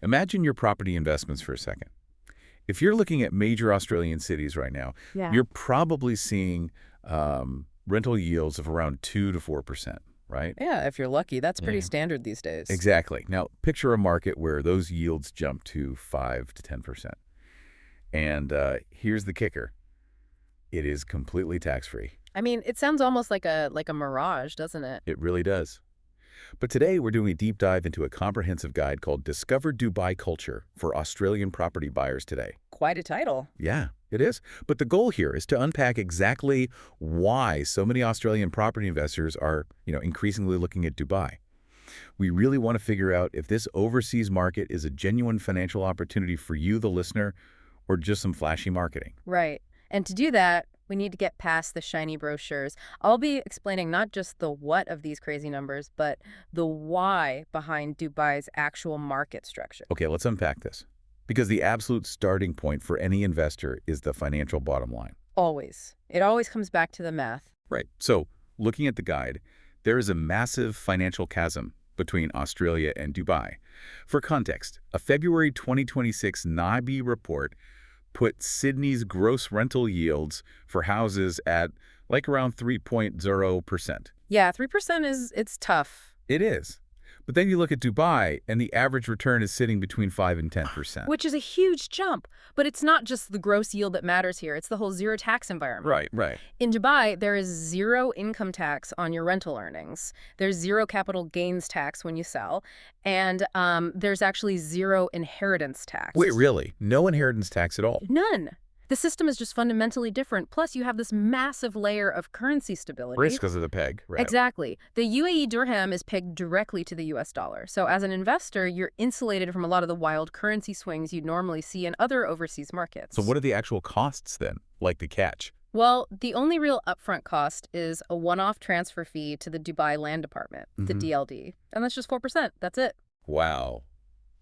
Imagine your property investments for a second. If you're looking at major Australian cities right now, Yeah. you're probably seeing rental yields of around 2 to 4%, right? Yeah, if you're lucky. That's pretty Yeah. standard these days. Exactly. Now, picture a market where those yields jump to 5 to 10%. And here's the kicker. It is completely tax-free. I mean, it sounds almost like a mirage, doesn't it? It really does. But today, we're doing a deep dive into a comprehensive guide called Discover Dubai Culture for Australian property buyers today. Quite a title. Yeah, it is. But the goal here is to unpack exactly why so many Australian property investors are, increasingly looking at Dubai. We really want to figure out if this overseas market is a genuine financial opportunity for you, the listener, or just some flashy marketing. Right. And to do that, we need to get past the shiny brochures. I'll be explaining not just the what of these crazy numbers, but the why behind Dubai's actual market structure. Okay, let's unpack this. Because the absolute starting point for any investor is the financial bottom line. Always. It always comes back to the math. Right. So, looking at the guide, there is a massive financial chasm between Australia and Dubai. For context, a February 2026 NIBE report put Sydney's gross rental yields for houses at around 3.0%. Yeah, 3% it's tough. It is. But then you look at Dubai, and the average return is sitting between 5 and 10%. Which is a huge jump. But it's not just the gross yield that matters here. It's the whole zero tax environment. Right. In Dubai, there is zero income tax on your rental earnings. There's zero capital gains tax when you sell. And there's actually zero inheritance tax. Wait, really? No inheritance tax at all? None. The system is just fundamentally different. Plus, you have this massive layer of currency stability. Risk because of the peg, right? Exactly. The UAE dirham is pegged directly to the US dollar. So as an investor, you're insulated from a lot of the wild currency swings you'd normally see in other overseas markets. So what are the actual costs then, like the catch? Well, the only real upfront cost is a one-off transfer fee to the Dubai Land Department, the DLD. And that's just 4%. That's it. Wow.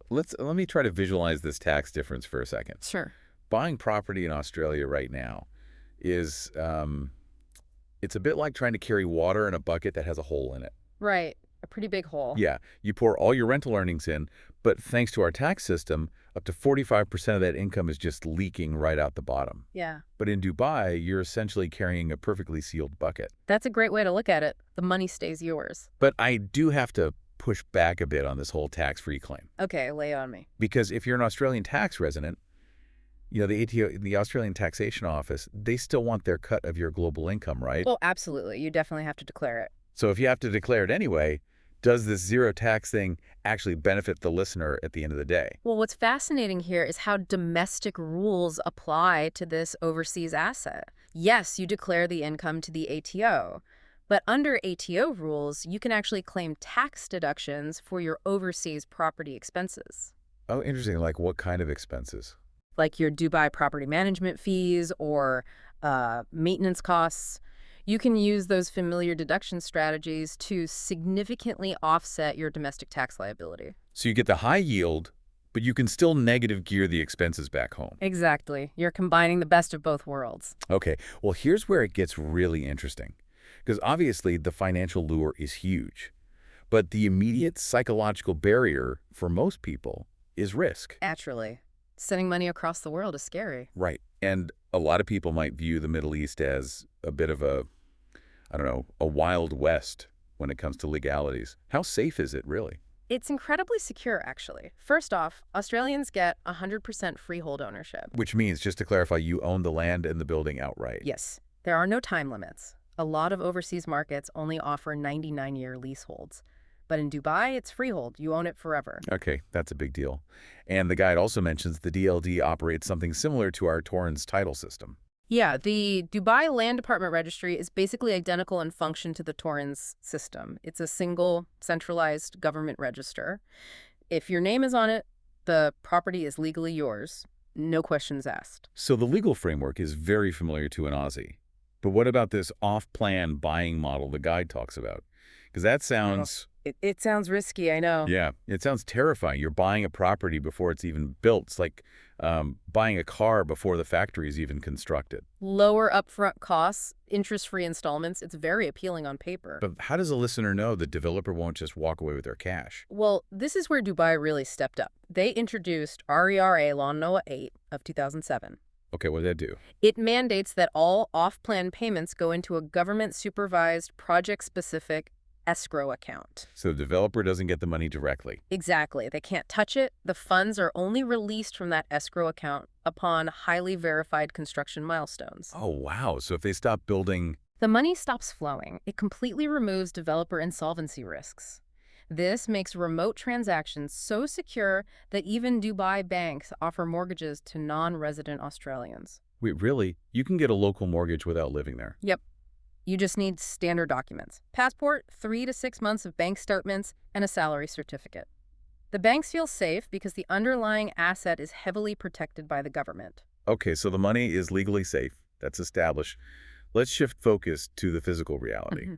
Let me try to visualize this tax difference for a second. Sure. Buying property in Australia right now is, it's a bit like trying to carry water in a bucket that has a hole in it. Right. A pretty big hole. Yeah, you pour all your rental earnings in, but thanks to our tax system, up to 45% of that income is just leaking right out the bottom. Yeah. But in Dubai, you're essentially carrying a perfectly sealed bucket. That's a great way to look at it. The money stays yours. But I do have to push back a bit on this whole tax-free claim. Okay, lay on me. Because if you're an Australian tax resident, the ATO, the Australian Taxation Office, they still want their cut of your global income, right? Well, absolutely. You definitely have to declare it. So if you have to declare it anyway, does this zero tax thing actually benefit the listener at the end of the day? Well, what's fascinating here is how domestic rules apply to this overseas asset. Yes, you declare the income to the ATO, but under ATO rules, you can actually claim tax deductions for your overseas property expenses. Oh, interesting. Like what kind of expenses? Like your Dubai property management fees or maintenance costs. You can use those familiar deduction strategies to significantly offset your domestic tax liability. So you get the high yield, but you can still negative gear the expenses back home. Exactly. You're combining the best of both worlds. Okay, well, here's where it gets really interesting. Because obviously the financial lure is huge, but the immediate psychological barrier for most people is risk. Naturally. Sending money across the world is scary. Right. And a lot of people might view the Middle East as a bit of a Wild West when it comes to legalities. How safe is it, really? It's incredibly secure, actually. First off, Australians get 100% freehold ownership. Which means, just to clarify, you own the land and the building outright. Yes. There are no time limits. A lot of overseas markets only offer 99-year leaseholds. But in Dubai, it's freehold. You own it forever. Okay, that's a big deal. And the guide also mentions the DLD operates something similar to our Torrens title system. Yeah, the Dubai Land Department Registry is basically identical in function to the Torrens system. It's a single, centralized government register. If your name is on it, the property is legally yours. No questions asked. So the legal framework is very familiar to an Aussie. But what about this off-plan buying model the guide talks about? Because that sounds, It sounds risky, I know. yeah, it sounds terrifying. You're buying a property before it's even built. It's like buying a car before the factory is even constructed. Lower upfront costs, interest-free installments, it's very appealing on paper. But how does a listener know the developer won't just walk away with their cash? Well, this is where Dubai really stepped up. They introduced RERA Law No. 8 of 2007. Okay, what did that do? It mandates that all off-plan payments go into a government-supervised, project-specific escrow account. So the developer doesn't get the money directly. Exactly. They can't touch it. The funds are only released from that escrow account upon highly verified construction milestones. Oh, wow. So if they stop building, The money stops flowing. It completely removes developer insolvency risks. This makes remote transactions so secure that even Dubai banks offer mortgages to non-resident Australians. wait, really? You can get a local mortgage without living there? Yep. You just need standard documents. Passport, 3 to 6 months of bank statements, and a salary certificate. The banks feel safe because the underlying asset is heavily protected by the government. Okay, so the money is legally safe. That's established. Let's shift focus to the physical reality. Mhm.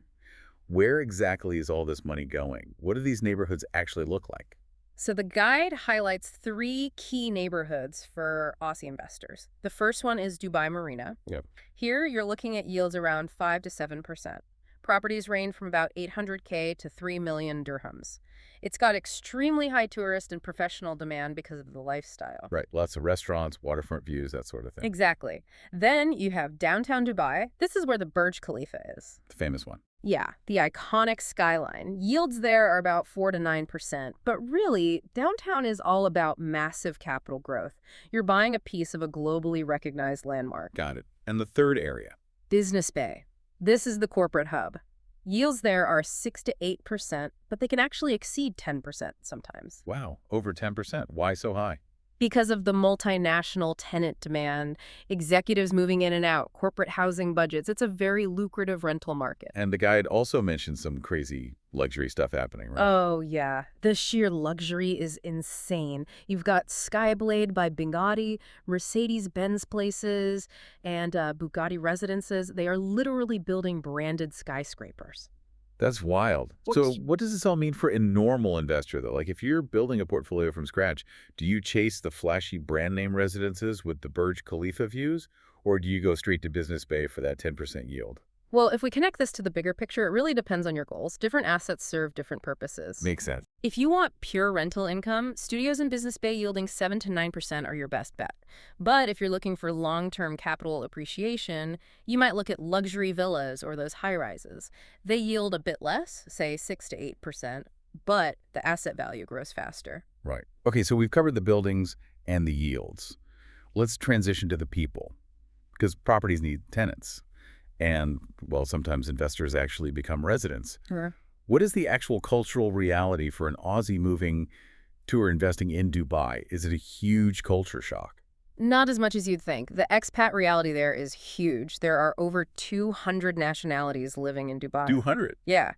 Where exactly is all this money going? What do these neighborhoods actually look like? So the guide highlights 3 key neighborhoods for Aussie investors. The first one is Dubai Marina. Yep. Here, you're looking at yields around 5 to 7%. Properties range from about 800K to 3 million dirhams. It's got extremely high tourist and professional demand because of the lifestyle. Right, lots of restaurants, waterfront views, that sort of thing. Exactly. Then you have downtown Dubai. This is where the Burj Khalifa is. The famous one. Yeah, the iconic skyline. Yields there are about 4 to 9%, but really, downtown is all about massive capital growth. You're buying a piece of a globally recognized landmark. Got it. And the third area? Business Bay. This is the corporate hub. Yields there are 6 to 8%, but they can actually exceed 10% sometimes. Wow, over 10%. Why so high? Because of the multinational tenant demand, executives moving in and out, corporate housing budgets, it's a very lucrative rental market. And the guide also mentioned some crazy luxury stuff happening, right? Oh, yeah. The sheer luxury is insane. You've got Skyblade by Bugatti, Mercedes-Benz places, and Bugatti residences. They are literally building branded skyscrapers. That's wild. So what does this all mean for a normal investor, though? Like, if you're building a portfolio from scratch, do you chase the flashy brand name residences with the Burj Khalifa views, or do you go straight to Business Bay for that 10% yield? Well, if we connect this to the bigger picture, it really depends on your goals. Different assets serve different purposes. Makes sense. If you want pure rental income, studios in Business Bay yielding 7 to 9% are your best bet. But if you're looking for long-term capital appreciation, you might look at luxury villas or those high-rises. They yield a bit less, say 6 to 8%, but the asset value grows faster. Right. Okay, so we've covered the buildings and the yields. Let's transition to the people, because properties need tenants. And, well, sometimes investors actually become residents. Sure. What is the actual cultural reality for an Aussie moving to or investing in Dubai? Is it a huge culture shock? Not as much as you'd think. The expat reality there is huge. There are over 200 nationalities living in Dubai. 200? Yeah.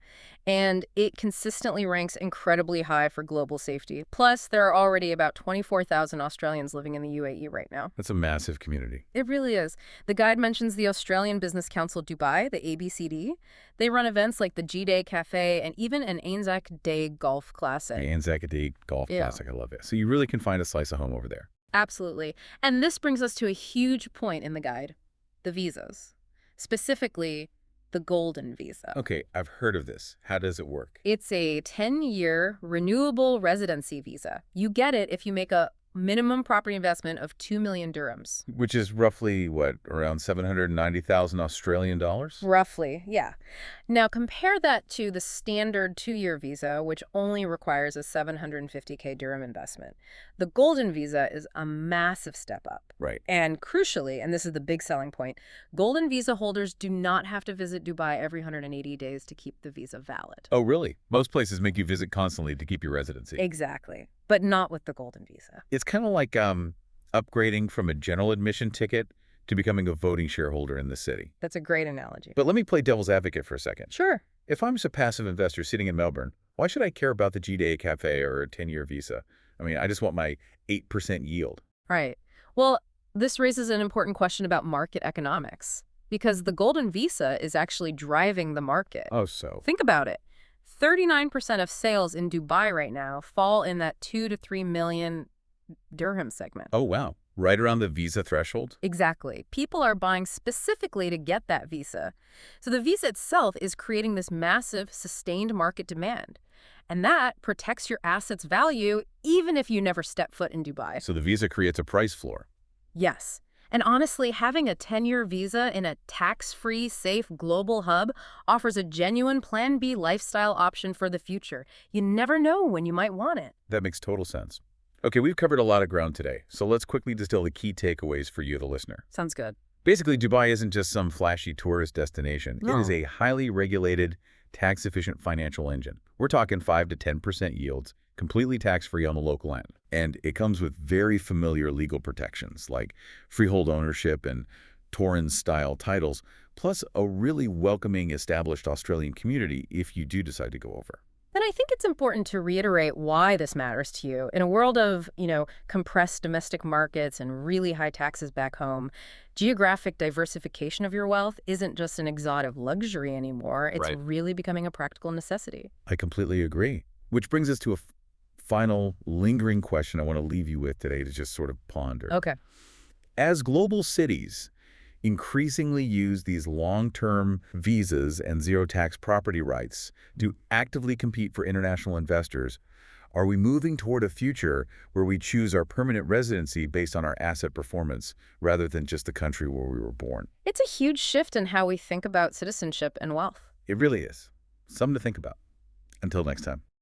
And it consistently ranks incredibly high for global safety. Plus, there are already about 24,000 Australians living in the UAE right now. That's a massive community. It really is. The guide mentions the Australian Business Council Dubai, the ABCD. They run events like the G-Day Cafe and even an Anzac Day Golf Classic. The Anzac Day Golf Yeah. Classic, I love it. So you really can find a slice of home over there. Absolutely. And this brings us to a huge point in the guide, the visas. Specifically, the Golden Visa. Okay, I've heard of this. How does it work? It's a 10-year renewable residency visa. You get it if you make a minimum property investment of 2 million dirhams. Which is roughly, what, around 790,000 Australian dollars? Roughly, yeah. Now compare that to the standard 2-year visa, which only requires a 750K dirham investment. The Golden Visa is a massive step up. Right. And crucially, and this is the big selling point, Golden Visa holders do not have to visit Dubai every 180 days to keep the visa valid. Oh, really? Most places make you visit constantly to keep your residency. Exactly. But not with the Golden Visa. It's kind of like upgrading from a general admission ticket to becoming a voting shareholder in the city. That's a great analogy. But let me play devil's advocate for a second. Sure. If I'm just a passive investor sitting in Melbourne, why should I care about the G-Day Cafe or a 10-year visa? I mean, I just want my 8% yield. Right. Well, this raises an important question about market economics, because the Golden Visa is actually driving the market. Oh, so. Think about it. 39% of sales in Dubai right now fall in that 2 to 3 million dirham segment. Oh, wow. Right around the visa threshold? Exactly. People are buying specifically to get that visa. So the visa itself is creating this massive, sustained market demand. And that protects your asset's value even if you never step foot in Dubai. So the visa creates a price floor. Yes. And honestly, having a 10-year visa in a tax-free, safe global hub offers a genuine Plan B lifestyle option for the future. You never know when you might want it. That makes total sense. Okay, we've covered a lot of ground today, so let's quickly distill the key takeaways for you, the listener. Sounds good. Basically, Dubai isn't just some flashy tourist destination. No. It is a highly regulated, tax-efficient financial engine. We're talking 5 to 10% yields, completely tax-free on the local end. And it comes with very familiar legal protections like freehold ownership and Torrens-style titles, plus a really welcoming established Australian community if you do decide to go over. Then I think it's important to reiterate why this matters to you. In a world of, compressed domestic markets and really high taxes back home, geographic diversification of your wealth isn't just an exotic luxury anymore. It's Right. really becoming a practical necessity. I completely agree. Which brings us to a final lingering question I want to leave you with today to just sort of ponder. Okay. As global cities increasingly use these long-term visas and zero-tax property rights to actively compete for international investors, are we moving toward a future where we choose our permanent residency based on our asset performance rather than just the country where we were born? It's a huge shift in how we think about citizenship and wealth. It really is. Something to think about. Until next time.